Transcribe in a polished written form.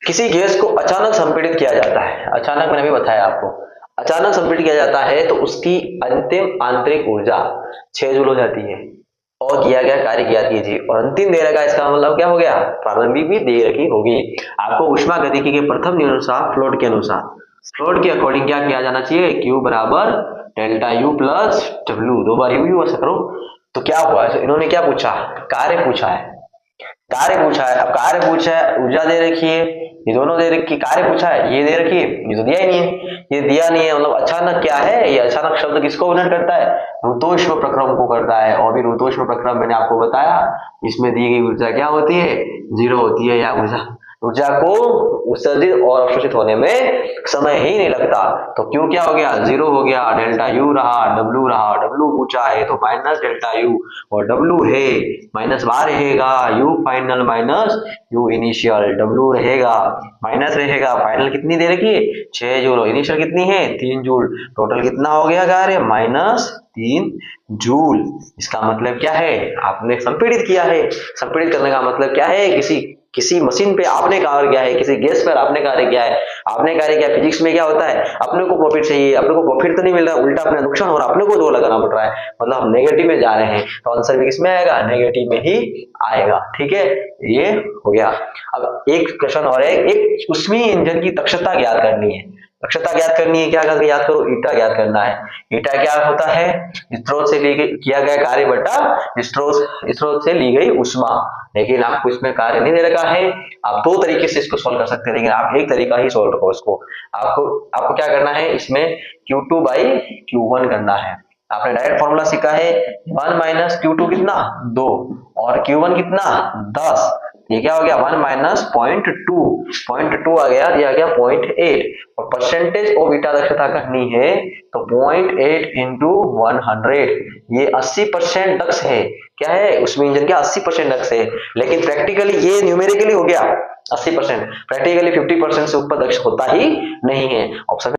किसी गैस को अचानक संपीड़ित किया जाता है, अचानक मैंने अभी बताया आपको, अचानक संपीड़ित किया जाता है तो उसकी अंतिम आंतरिक ऊर्जा 6 जूल हो जाती है और किया गया कार्य ज्ञात कीजिए। और अंतिम दे रखा, इसका मतलब क्या हो गया, प्रारंभिक भी दे रखी होगी। आपको ऊष्मागतिकी के प्रथम नियम अनुसार फ्लोट के अनुसार, फ्लोट के अकॉर्डिंग क्या किया जाना चाहिए, Q बराबर डेल्टा U प्लस W, 2 बार U ऐसा करो। तो क्या हुआ, इन्होंने क्या पूछा, कार्य पूछा है, कार्य पूछा है। अब कार्य पूछा है, ऊर्जा दे रखी है, ये दोनों दे रखी, कार्य पूछा है, ये दे रखी है, ये तो दिया ही नहीं है, ये दिया नहीं है, मतलब अचानक क्या है, ये अचानक शब्द किसको वर्णन करता है, ऋतोष्म प्रक्रम को करता है। और भी ऋतोष्म प्रक्रम मैंने आपको बताया, इसमें दी गई ऊर्जा क्या होती है, 0 होती है, या ऊर्जा को उत्सर्जित और अवशोषित होने में समय ही नहीं लगता। तो क्यों क्या हो गया, 0 हो गया, डेल्टा U रहा, W रहा, W पूछा है तो माइनस डेल्टा U, और W है माइनस बार रहेगा, U final minus U initial, W रहेगा माइनस रहेगा, फाइनल कितनी दे रखी है, 6 जूल, इनिशियल कितनी है, 3 जूल, टोटल कितना हो गया कार्य, माइनस 3 जूल। इसका मतलब क्या है, आपने संपीड़ित किया है। संपीड़ित करने का मतलब क्या है, किसी मशीन पे आपने कार्य किया है, किसी गैस पर आपने कार्य किया है, आपने कार्य किया। फिजिक्स में क्या होता है, अपने को प्रॉफिट चाहिए, अपने को प्रॉफिट तो नहीं मिल रहा, उल्टा अपने नुकसान हो रहा, अपने को जोर लगाना पड़ रहा है, मतलब हम नेगेटिव में जा रहे हैं, तो आंसर भी किसमें आएगा, नेगेटिव में ही आएगा। ठीक है, ये हो गया। अब एक क्वेश्चन और है, एक ऊष्मीय इंजन की दक्षता ज्ञात करनी है। दक्षता ज्ञात करनी है, क्या करके याद करो, ईटा ज्ञात करना है। ईटा क्या होता है, स्रोत से ली गई किया गया कार्य बटा स्रोत से ली गई ऊष्मा। लेकिन आपको इसमें कार्य नहीं दे रखा है, आप 2 तरीके से इसको सॉल्व कर सकते हैं, लेकिन आप एक तरीका ही सॉल्व करो इसको। आपको क्या करना है, इसमें Q2 बाई Q1 करना है। आपने डायरेक्ट फॉर्मूला सीखा है, 1 माइनस Q2 कितना 2 और Q1 कितना 10, ये क्या हो गया 1 माइनस 0.2 आ गया, ये आ गया 0.8। और परसेंटेज ऑफ ईटा दक्षता करनी है तो 0.8 इंटू 100, ये 80% दक्ष है। क्या है, उसमें इंजन क्या 80% दक्ष है, लेकिन प्रैक्टिकली ये न्यूमेरिकली हो गया 80%, प्रैक्टिकली 50% से ऊपर दक्ष होता ही नहीं है। ऑप्शन